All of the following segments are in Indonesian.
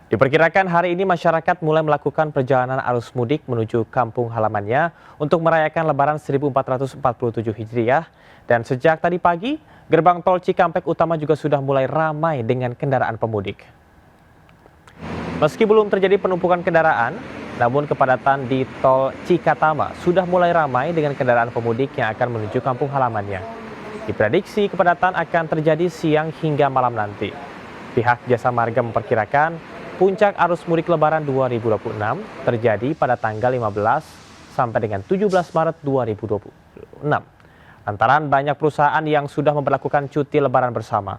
Diperkirakan hari ini masyarakat mulai melakukan perjalanan arus mudik menuju kampung halamannya untuk merayakan Lebaran 1447 Hijriah. Dan sejak tadi pagi, gerbang tol Cikampek Utama juga sudah mulai ramai dengan kendaraan pemudik. Meski belum terjadi penumpukan kendaraan, namun kepadatan di tol Cikatama sudah mulai ramai dengan kendaraan pemudik yang akan menuju kampung halamannya. Diprediksi kepadatan akan terjadi siang hingga malam nanti. Pihak Jasa Marga memperkirakan puncak arus mudik Lebaran 2026 terjadi pada tanggal 15 sampai dengan 17 Maret 2026. Lantaran banyak perusahaan yang sudah memperlakukan cuti Lebaran bersama.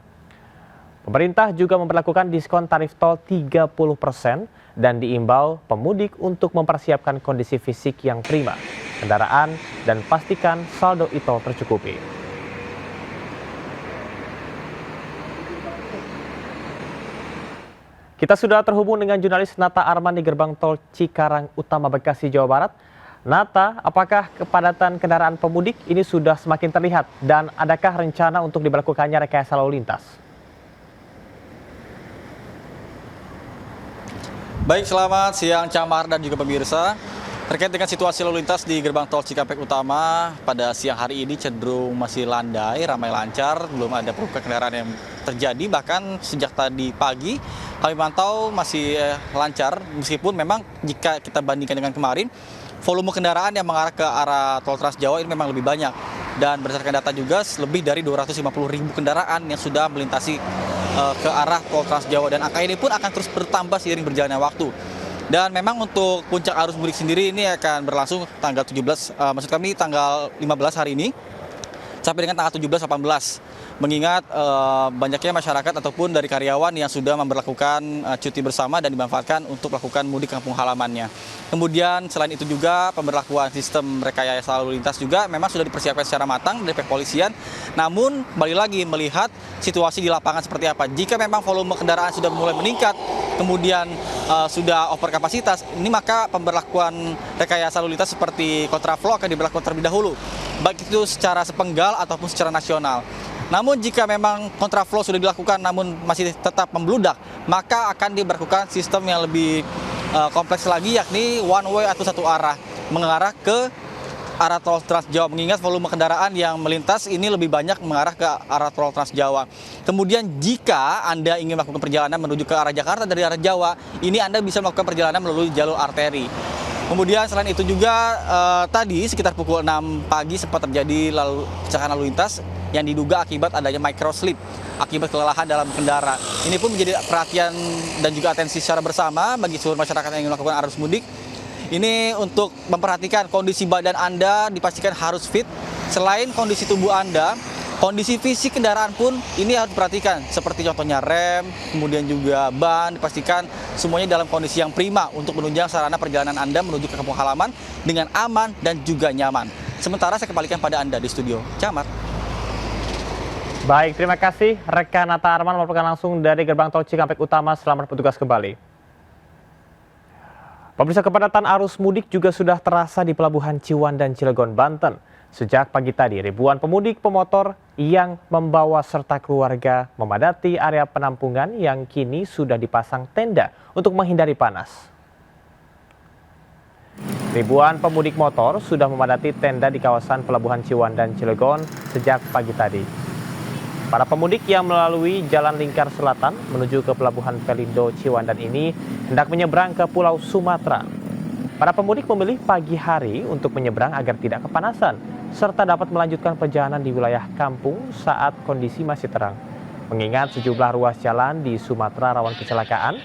Pemerintah juga memperlakukan diskon tarif tol 30% dan diimbau pemudik untuk mempersiapkan kondisi fisik yang prima, kendaraan, dan pastikan saldo e-tol tercukupi. Kita sudah terhubung dengan jurnalis Nata Arman di gerbang tol Cikarang Utama, Bekasi, Jawa Barat. Nata, apakah kepadatan kendaraan pemudik ini sudah semakin terlihat dan adakah rencana untuk diberlakukannya rekayasa lalu lintas? Baik, selamat siang Camar dan juga pemirsa. Terkait dengan situasi lalu lintas di gerbang tol Cikampek Utama pada siang hari ini cenderung masih landai, ramai lancar, belum ada penumpukan kendaraan yang terjadi. Bahkan sejak tadi pagi kami pantau masih lancar, meskipun memang jika kita bandingkan dengan kemarin, volume kendaraan yang mengarah ke arah tol Trans Jawa ini memang lebih banyak. Dan berdasarkan data juga lebih dari 250.000 kendaraan yang sudah melintasi ke arah tol Trans Jawa, dan angka ini pun akan terus bertambah seiring berjalannya waktu. Dan memang untuk puncak arus mudik sendiri ini akan berlangsung tanggal 17, maksud kami tanggal 15 hari ini sampai dengan tanggal 17-18. Mengingat banyaknya masyarakat ataupun dari karyawan yang sudah memperlakukan cuti bersama dan dimanfaatkan untuk melakukan mudik kampung halamannya. Kemudian selain itu juga pemberlakuan sistem rekayasa lalu lintas juga memang sudah dipersiapkan secara matang dari pihak kepolisian. Namun kembali lagi melihat situasi di lapangan seperti apa. Jika memang volume kendaraan sudah mulai meningkat, kemudian sudah over kapasitas, ini maka pemberlakuan rekayasa lalu lintas seperti kontraflow akan diberlakukan terlebih dahulu, baik itu secara sepenggal ataupun secara nasional. Namun jika memang kontraflow sudah dilakukan namun masih tetap membludak, maka akan diberlakukan sistem yang lebih kompleks lagi, yakni one way atau satu arah mengarah ke arah tol Trans Jawa, mengingat volume kendaraan yang melintas ini lebih banyak mengarah ke arah tol Trans Jawa. Kemudian jika Anda ingin melakukan perjalanan menuju ke arah Jakarta dari arah Jawa, ini Anda bisa melakukan perjalanan melalui jalur arteri. Kemudian selain itu juga tadi sekitar pukul 6 pagi sempat terjadi kecelakaan lalu lintas yang diduga akibat adanya microslip akibat kelelahan dalam kendara. Ini pun menjadi perhatian dan juga atensi secara bersama bagi seluruh masyarakat yang ingin melakukan arus mudik. Ini untuk memperhatikan kondisi badan Anda dipastikan harus fit. Selain kondisi tubuh Anda, kondisi fisik kendaraan pun ini harus diperhatikan. Seperti contohnya rem, kemudian juga ban, dipastikan semuanya dalam kondisi yang prima untuk menunjang sarana perjalanan Anda menuju ke kampung halaman dengan aman dan juga nyaman. Sementara saya kembalikan pada Anda di studio. Camar. Baik, terima kasih rekan Nata Arman melaporkan langsung dari gerbang tol Cikampek Utama. Selamat bertugas kembali. Pemirsa, kepadatan arus mudik juga sudah terasa di Pelabuhan Ciwandan, Cilegon, Banten. Sejak pagi tadi, ribuan pemudik pemotor yang membawa serta keluarga memadati area penampungan yang kini sudah dipasang tenda untuk menghindari panas. Ribuan pemudik motor sudah memadati tenda di kawasan Pelabuhan Ciwandan, Cilegon sejak pagi tadi. Para pemudik yang melalui Jalan Lingkar Selatan menuju ke Pelabuhan Pelindo Ciwandan ini hendak menyeberang ke Pulau Sumatera. Para pemudik memilih pagi hari untuk menyeberang agar tidak kepanasan, serta dapat melanjutkan perjalanan di wilayah kampung saat kondisi masih terang. Mengingat sejumlah ruas jalan di Sumatera rawan kecelakaan,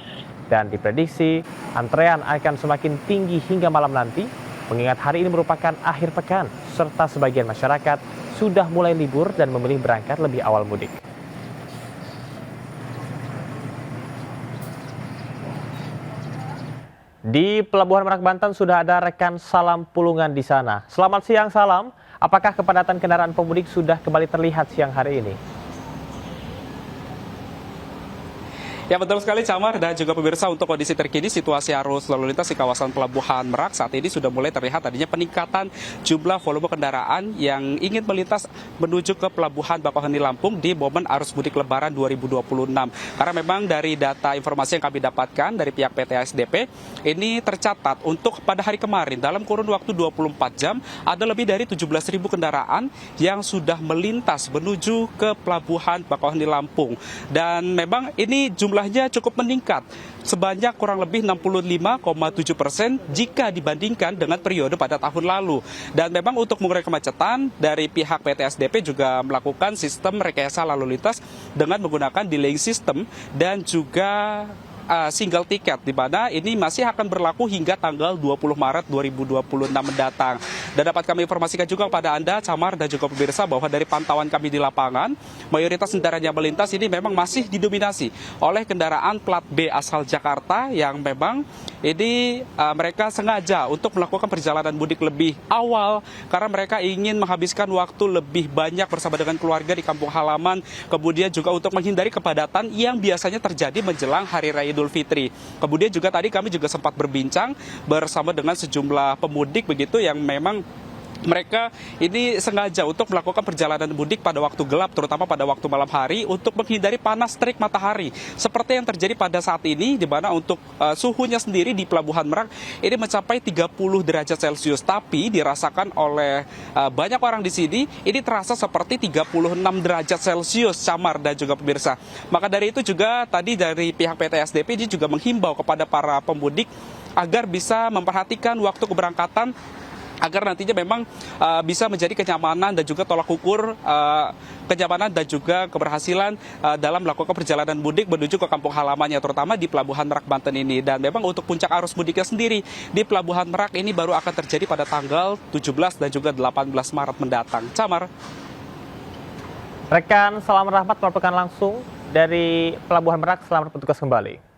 dan diprediksi antrean akan semakin tinggi hingga malam nanti, mengingat hari ini merupakan akhir pekan, serta sebagian masyarakat sudah mulai libur dan memilih berangkat lebih awal mudik. Di Pelabuhan Merak, Banten sudah ada rekan Salam Pulungan di sana. Selamat siang, Salam. Apakah kepadatan kendaraan pemudik sudah kembali terlihat siang hari ini? Ya betul sekali Camar dan juga pemirsa, untuk kondisi terkini situasi arus lalu lintas di kawasan Pelabuhan Merak saat ini sudah mulai terlihat adanya peningkatan jumlah volume kendaraan yang ingin melintas menuju ke Pelabuhan Bakauheni Lampung di momen arus mudik Lebaran 2026. Karena memang dari data informasi yang kami dapatkan dari pihak PT ASDP, ini tercatat untuk pada hari kemarin dalam kurun waktu 24 jam ada lebih dari 17.000 kendaraan yang sudah melintas menuju ke Pelabuhan Bakauheni Lampung. Dan memang ini jumlahnya cukup meningkat sebanyak kurang lebih 65,7% jika dibandingkan dengan periode pada tahun lalu. Dan memang untuk mengurai kemacetan, dari pihak PT SDP juga melakukan sistem rekayasa lalu lintas dengan menggunakan delaying system dan juga single ticket, di mana ini masih akan berlaku hingga tanggal 20 Maret 2026 mendatang. Dan dapat kami informasikan juga kepada Anda, Camar dan juga pemirsa, bahwa dari pantauan kami di lapangan, mayoritas kendaraan yang melintas ini memang masih didominasi oleh kendaraan plat B asal Jakarta yang memang ini mereka sengaja untuk melakukan perjalanan mudik lebih awal karena mereka ingin menghabiskan waktu lebih banyak bersama dengan keluarga di kampung halaman, kemudian juga untuk menghindari kepadatan yang biasanya terjadi menjelang Hari Raya Idul Fitri. Kemudian juga tadi kami juga sempat berbincang bersama dengan sejumlah pemudik begitu yang memang mereka ini sengaja untuk melakukan perjalanan mudik pada waktu gelap, terutama pada waktu malam hari, untuk menghindari panas terik matahari. Seperti yang terjadi pada saat ini, di mana untuk suhunya sendiri di Pelabuhan Merak ini mencapai 30 derajat Celcius. Tapi dirasakan oleh banyak orang di sini, ini terasa seperti 36 derajat Celcius, Camar dan juga pemirsa. Maka dari itu juga tadi dari pihak PT SDP ini juga menghimbau kepada para pemudik agar bisa memperhatikan waktu keberangkatan, agar nantinya memang bisa menjadi kenyamanan dan juga tolak ukur kenyamanan dan juga keberhasilan dalam melakukan perjalanan mudik menuju ke kampung halamannya, terutama di Pelabuhan Merak, Banten ini. Dan memang untuk puncak arus mudiknya sendiri di Pelabuhan Merak ini baru akan terjadi pada tanggal 17 dan juga 18 Maret mendatang. Camar. Rekan Salam Rahmat melaporkan langsung dari Pelabuhan Merak. Selamat bertugas kembali.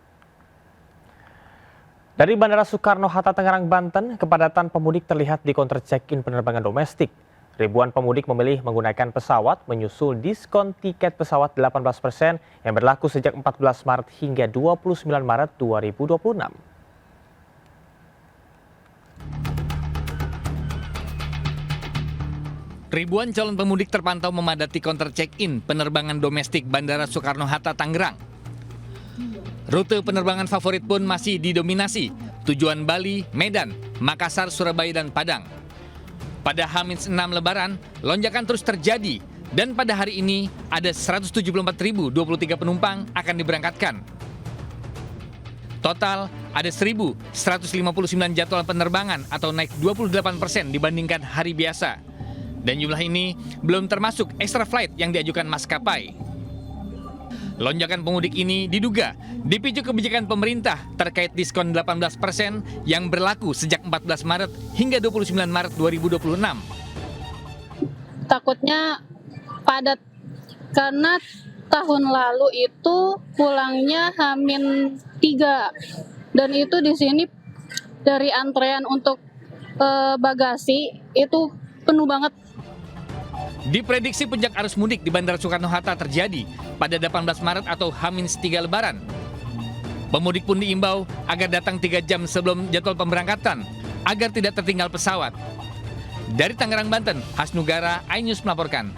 Dari Bandara Soekarno-Hatta, Tangerang, Banten, kepadatan pemudik terlihat di counter check-in penerbangan domestik. Ribuan pemudik memilih menggunakan pesawat menyusul diskon tiket pesawat 18% yang berlaku sejak 14 Maret hingga 29 Maret 2026. Ribuan calon pemudik terpantau memadati counter check-in penerbangan domestik Bandara Soekarno-Hatta, Tangerang. Rute penerbangan favorit pun masih didominasi tujuan Bali, Medan, Makassar, Surabaya, dan Padang. Pada H-6 Lebaran, lonjakan terus terjadi dan pada hari ini ada 174.023 penumpang akan diberangkatkan. Total ada 1.159 jadwal penerbangan atau naik 28% dibandingkan hari biasa. Dan jumlah ini belum termasuk extra flight yang diajukan maskapai. Lonjakan pemudik ini diduga dipicu kebijakan pemerintah terkait diskon 18% yang berlaku sejak 14 Maret hingga 29 Maret 2026. Takutnya padat karena tahun lalu itu pulangnya H-3 dan itu di sini dari antrean untuk bagasi itu penuh banget. Diprediksi puncak arus mudik di Bandara Soekarno-Hatta terjadi pada 18 Maret atau H-3 Lebaran. Pemudik pun diimbau agar datang 3 jam sebelum jadwal pemberangkatan agar tidak tertinggal pesawat. Dari Tangerang, Banten, Hasnugara, iNews melaporkan.